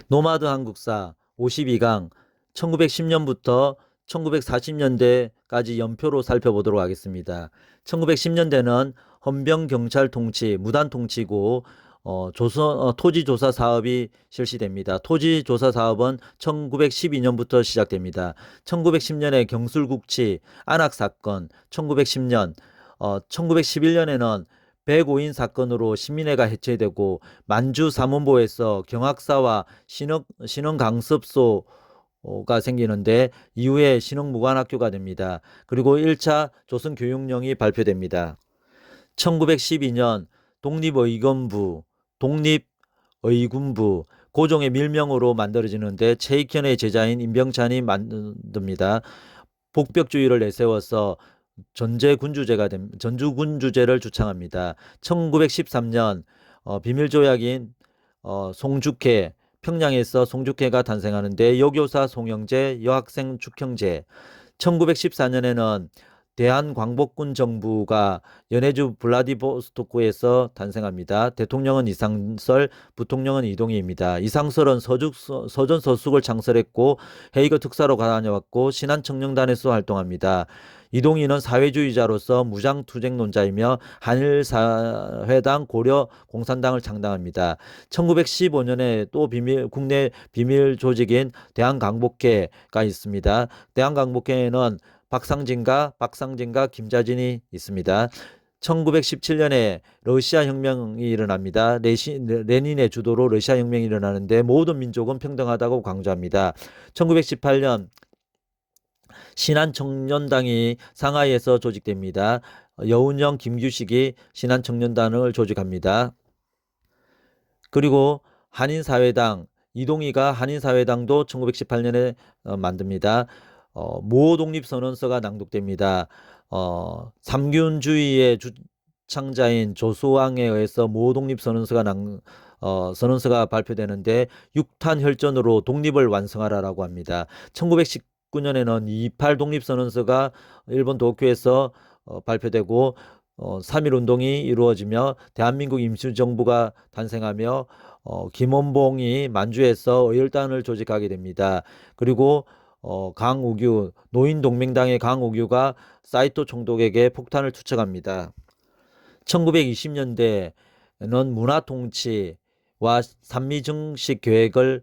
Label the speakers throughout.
Speaker 1: 노마드 한국사 52강 1910년부터 1940년대까지 연표로 살펴보도록 하겠습니다. 1910년대는 헌병경찰 통치, 무단 통치고 토지조사 사업이 실시됩니다. 토지조사 사업은 1912년부터 시작됩니다. 1910년에 경술국치, 안학사건, 1910년, 1911년에는 105인 사건으로 시민회가 해체되고 만주 삼원보에서 경학사와 신흥강습소가 생기는데 이후에 신흥무관학교가 됩니다. 그리고 1차 조선교육령이 발표됩니다. 1912년 독립의건부, 독립의군부, 고종의 밀명으로 만들어지는데 최익현의 제자인 임병찬이 만듭니다. 복벽주의를 내세워서 전주군주제를 주창합니다. 1913년 비밀조약인 송죽회, 평양에서 송죽회가 탄생하는데 여교사 송영제, 여학생 축형제. 1914년에는 대한광복군 정부가 연해주 블라디보스토크에서 탄생합니다. 대통령은 이상설, 부통령은 이동희입니다. 이상설은 서전서숙을 창설했고 헤이거 특사로 다녀왔고 신한청년단에서 활동합니다. 이동희는 사회주의자로서 무장투쟁론자이며 한일사회당 고려공산당을 창당합니다. 1915년에 또 국내 비밀 조직인 대한광복회가 있습니다. 대한광복회에는 박상진과 김자진이 있습니다. 1917년에 러시아 혁명이 일어납니다. 레닌의 주도로 러시아 혁명이 일어나는데 모든 민족은 평등하다고 강조합니다. 1918년 신한청년당이 상하이에서 조직됩니다. 여운형, 김규식이 신한청년단을 조직합니다. 그리고 한인사회당, 이동희가 한인사회당도 1918년에 만듭니다. 모독립선언서가 낭독됩니다. 삼균주의의 주창자인 조수왕에 의해서 모독립선언서가 선언서가 발표되는데 6탄 혈전으로 독립을 완성하라라고 합니다. 1919년에는 28 독립선언서가 일본 도쿄에서 발표되고 3.1운동이 이루어지며 대한민국 임시정부가 탄생하며 김원봉이 만주에서 의열단을 조직하게 됩니다. 그리고 강우규, 노인동맹당의 강우규가 사이토 총독에게 폭탄을 투척합니다. 1920년대에는 문화통치와 산미증식 계획을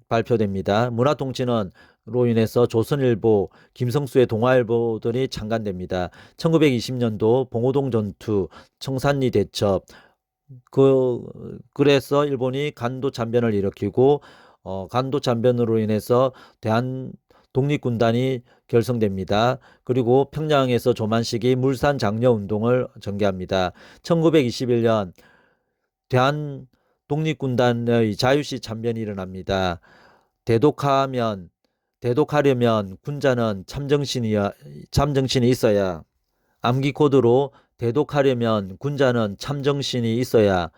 Speaker 1: 발표됩니다. 문화통치는 로 인해서 조선일보, 김성수의 동아일보들이 창간됩니다. 1920년도 봉오동 전투, 청산리 대첩, 그래서 일본이 간도 참변을 일으키고 간도 참변으로 인해서 대한 독립군단이 결성됩니다. 그리고 평양에서 조만식이 물산 장려 운동을 전개합니다. 1921년 대한 독립군단의 자유시 참변이 일어납니다. 대독하려면 군자는 참정신이 있어야, 암기 코드로 대독하려면 군자는 참정신이 있어야,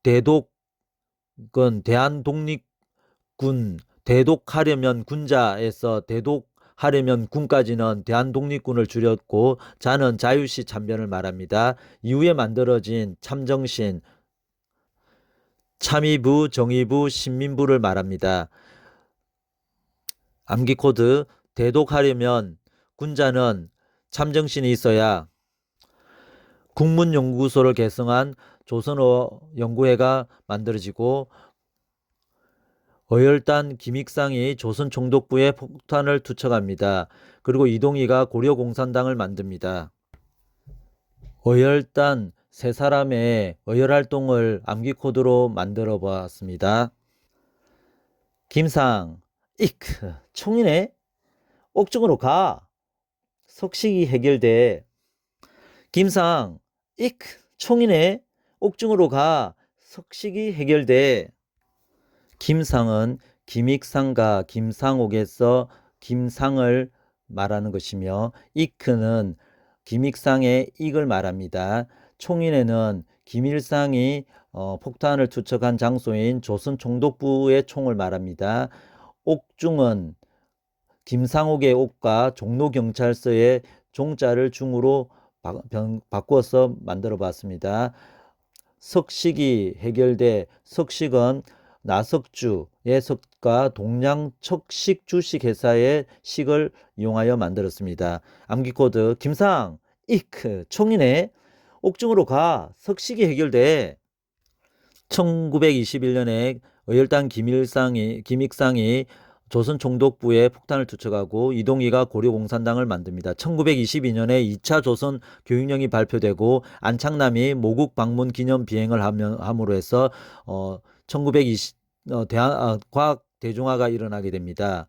Speaker 1: 대독은 대한독립군, 대독하려면 군자에서 대독하려면 군까지는 대한독립군을 줄였고 자는 자유시 참변을 말합니다. 이후에 만들어진 참정신, 참의부, 정의부, 신민부를 말합니다. 암기 코드, 대독하려면 군자는 참정신이 있어야 국문연구소를 개성한 조선어 연구회가 만들어지고 어열단 김익상이 조선총독부에 폭탄을 투척합니다. 그리고 이동희가 고려공산당을 만듭니다. 어열단 세 사람의 어열활동을 암기코드로 만들어 보았습니다. 김상, 이크, 총이네? 옥중으로 가. 석식이 해결돼. 김상, 이크, 총이네? 옥중으로 가. 석식이 해결돼. 김상은 김익상과 김상옥에서 김상을 말하는 것이며 이크는 김익상의 익을 말합니다. 총인에는 김일상이 폭탄을 투척한 장소인 조선 총독부의 총을 말합니다. 옥중은 김상옥의 옥과 종로경찰서의 종자를 중으로 바꿔서 만들어 봤습니다. 석식이 해결돼. 석식은 나석주의 석과 동양 척식 주식회사의 식을 이용하여 만들었습니다. 암기코드 김상 이크 총인의 옥중으로 가 석식이 해결돼. 1921년에 의열단 김익상이 조선 총독부에 폭탄을 투척하고 이동희가 고려공산당을 만듭니다. 1922년에 2차 조선 교육령이 발표되고 안창남이 모국 방문 기념 비행을 함으로 해서 1920 과학 대중화가 일어나게 됩니다.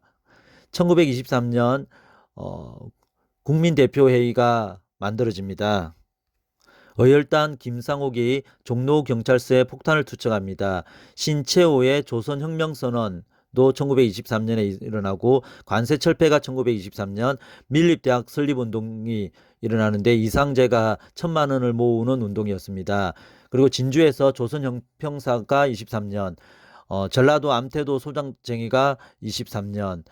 Speaker 1: 1923년 국민대표회의가 만들어집니다. 의열단 김상옥이 종로경찰서에 폭탄을 투척합니다. 신채호의 조선혁명선언도 1923년에 일어나고 관세철폐가 1923년, 밀립대학 설립운동이 일어나는데 이상재가 1,000만 원을 모으는 운동이었습니다. 그리고 진주에서 조선형평사가 23년, 전라도 암태도 소장쟁이가 23년,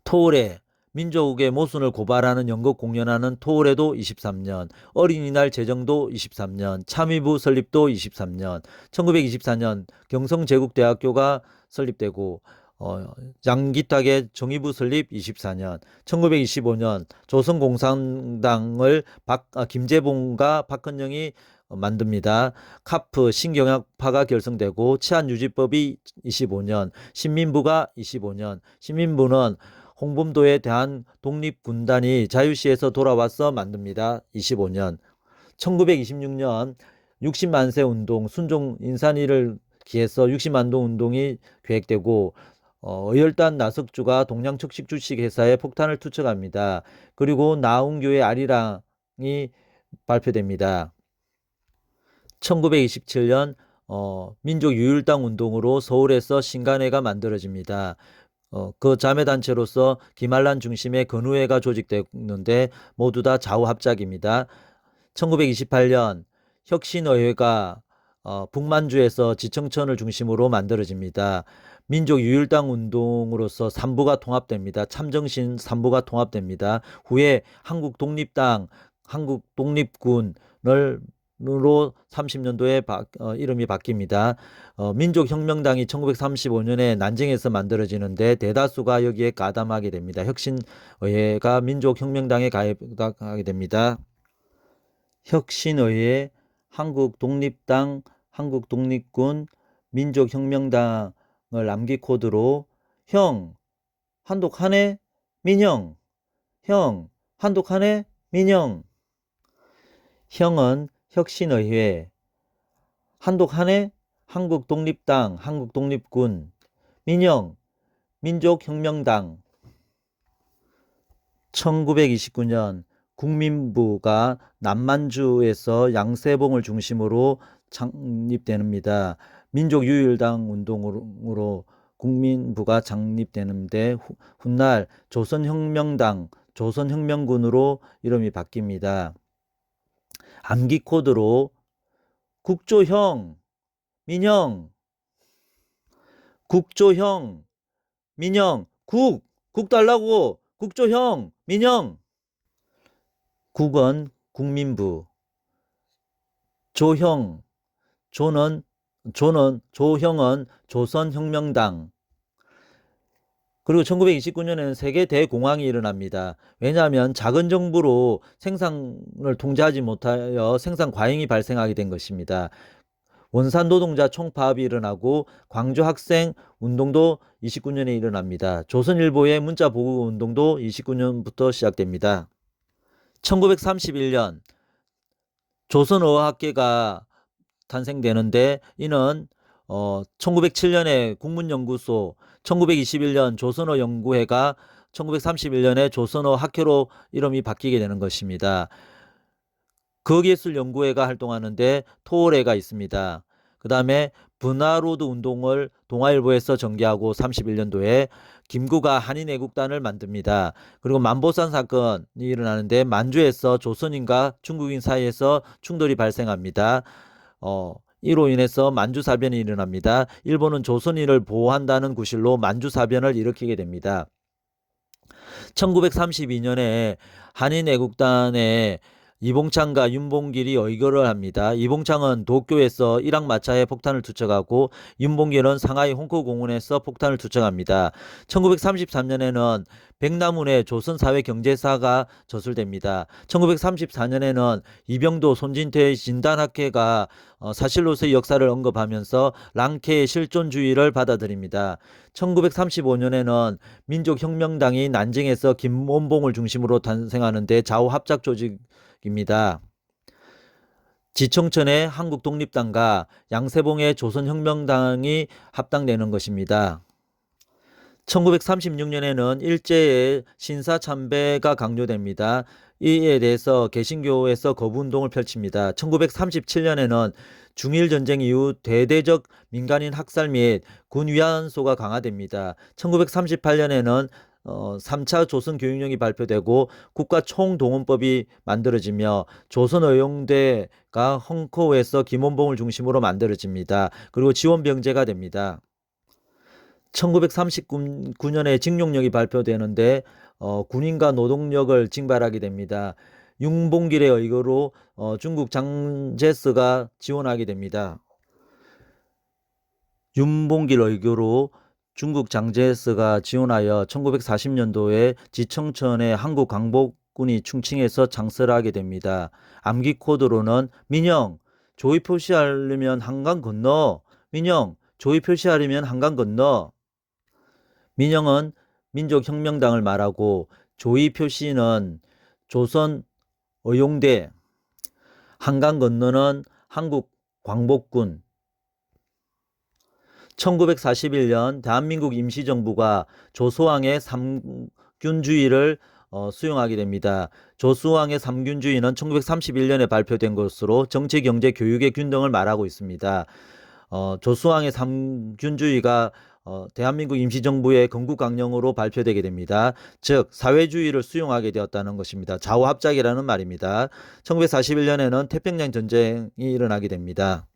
Speaker 1: 토올해 민족의 모순을 고발하는 연극 공연하는 토올해도 23년, 어린이날 제정도 23년, 참의부 설립도 23년, 1924년 경성제국대학교가 설립되고 양기탁의 정의부 설립 24년, 1925년 조선공산당을 김재봉과 박헌영이 만듭니다. 카프 신경영파가 결성되고 치안유지법이 25년, 신민부가 25년, 신민부는 홍범도에 대한 독립군단이 자유시에서 돌아와서 만듭니다. 25년. 1926년 60만세 운동, 순종 인산위를 기해서 60만동 운동이 계획되고 의열단 나석주가 동양척식 주식회사에 폭탄을 투척합니다. 그리고 나운교의 아리랑이 발표됩니다. 1927년 민족유일당 운동으로 서울에서 신간회가 만들어집니다. 그 자매단체로서 김한란 중심의 건우회가 조직되는데 모두 다 좌우합작입니다. 1928년 혁신의회가 북만주에서 지청천을 중심으로 만들어집니다. 민족유일당 운동으로서 3부가 통합됩니다. 참정신 3부가 통합됩니다. 후에 한국독립당, 한국독립군을 으로 30년도에 이름이 바뀝니다. 민족혁명당이 1935년에 난징에서 만들어지는데 대다수가 여기에 가담하게 됩니다. 혁신의회가 민족혁명당에 가입하게 됩니다. 혁신의회, 한국독립당, 한국독립군, 민족혁명당을 암기코드로 형, 한독하네, 민형, 형, 한독하네, 민형. 형은 혁신의회, 한독하네, 한국독립당, 한국독립군, 민영, 민족혁명당. 1929년 국민부가 남만주에서 양세봉을 중심으로 창립됩니다. 민족유일당 운동으로 국민부가 창립되는데 훗날 조선혁명당, 조선혁명군으로 이름이 바뀝니다. 암기코드로 국조형, 민영, 국조형, 민영, 국 달라고, 국조형, 민영. 국은 국민부, 조형은 조선혁명당. 그리고 1929년에는 세계 대공황이 일어납니다. 왜냐하면 작은 정부로 생산을 통제하지 못하여 생산 과잉이 발생하게 된 것입니다. 원산 노동자 총파업이 일어나고 광주 학생 운동도 29년에 일어납니다. 조선일보의 문자 보고 운동도 29년부터 시작됩니다. 1931년 조선어학계가 탄생되는데 이는 1907년에 국문연구소, 1921년 조선어연구회가 1931년에 조선어학회로 이름이 바뀌게 되는 것입니다. 극예술연구회가 활동하는데 토올회가 있습니다. 그 다음에 분화로드 운동을 동아일보에서 전개하고 31년도에 김구가 한인애국단을 만듭니다. 그리고 만보산 사건이 일어나는데 만주에서 조선인과 중국인 사이에서 충돌이 발생합니다. 이로 인해서 만주사변이 일어납니다. 일본은 조선인을 보호한다는 구실로 만주사변을 일으키게 됩니다. 1932년에 한인애국단의 이봉창과 윤봉길이 의거를 합니다. 이봉창은 도쿄에서 일왕마차에 폭탄을 투척하고 윤봉길은 상하이 홍코공원에서 폭탄을 투척합니다. 1933년에는 백남훈의 조선사회경제사가 저술됩니다. 1934년에는 이병도 손진태의 진단학회가 사실로서의 역사를 언급하면서 랑케의 실존주의를 받아들입니다. 1935년에는 민족혁명당이 난징에서 김원봉을 중심으로 탄생하는데 좌우합작 조직입니다. 지청천의 한국독립당과 양세봉의 조선혁명당이 합당되는 것입니다. 1936년에는 일제의 신사참배가 강조됩니다. 이에 대해서 개신교에서 거부운동을 펼칩니다. 1937년에는 중일전쟁 이후 대대적 민간인 학살 및 군위안소가 강화됩니다. 1938년에는 3차 조선교육령이 발표되고 국가총동원법이 만들어지며 조선의용대가 헝코에서 김원봉을 중심으로 만들어집니다. 그리고 지원병제가 됩니다. 1939년에 징용령이 발표되는데 군인과 노동력을 징발하게 됩니다. 윤봉길의 의거로 중국 장제스가 지원하게 됩니다. 윤봉길 의거로 중국 장제스가 지원하여 1940년도에 지청천의 한국 광복군이 충칭에서 창설하게 됩니다. 암기 코드로는 민영, 조의 표시하려면 한강 건너. 민영, 조의 표시하려면 한강 건너. 민영은 민족혁명당을 말하고 조의 표시는 조선의용대, 한강 건너는 한국광복군. 1941년 대한민국 임시정부가 조소왕의 삼균주의를 수용하게 됩니다. 조소왕의 삼균주의는 1931년에 발표된 것으로 정치, 경제, 교육의 균등을 말하고 있습니다. 조소왕의 삼균주의가 대한민국 임시정부의 건국강령으로 발표되게 됩니다. 즉 사회주의를 수용하게 되었다는 것입니다. 좌우합작이라는 말입니다. 1941년에는 태평양 전쟁이 일어나게 됩니다.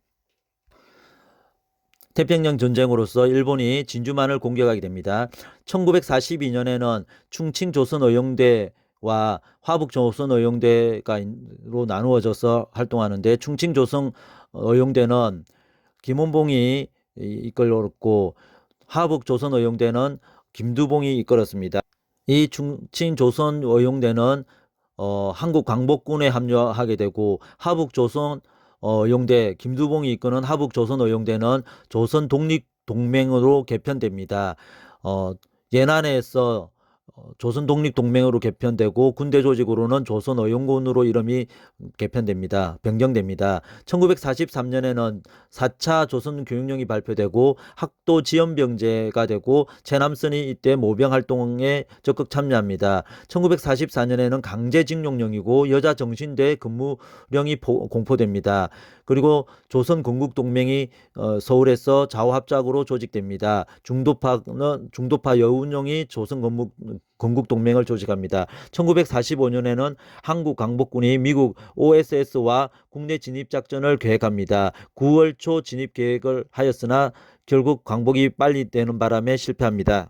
Speaker 1: 태평양 전쟁으로서 일본이 진주만을 공격하게 됩니다. 1942년에는 충칭조선의용대와 화북조선의용대가로 나누어져서 활동하는데 충칭조선의용대는 김원봉이 이끌었고 화북조선의용대는 김두봉이 이끌었습니다. 이 충칭조선의용대는 한국광복군에 합류하게 되고 화북조선의용대 김두봉이 이끄는 화북조선의용대는 조선독립동맹으로 개편됩니다. 예난에서 조선독립동맹으로 개편되고 군대 조직으로는 조선의용군으로 이름이 개편됩니다. 변경됩니다. 1943년에는 4차 조선교육령이 발표되고 학도지원병제가 되고 최남선이 이때 모병활동에 적극 참여합니다. 1944년에는 강제징용령이고 여자정신대 근무령이 공포됩니다. 그리고 조선건국동맹이 서울에서 좌우합작으로 조직됩니다. 중도파 여운용이 조선건국동맹을 조직합니다. 1945년에는 한국 광복군이 미국 OSS와 국내 진입작전을 계획합니다. 9월 초 진입 계획을 하였으나 결국 광복이 빨리 되는 바람에 실패합니다.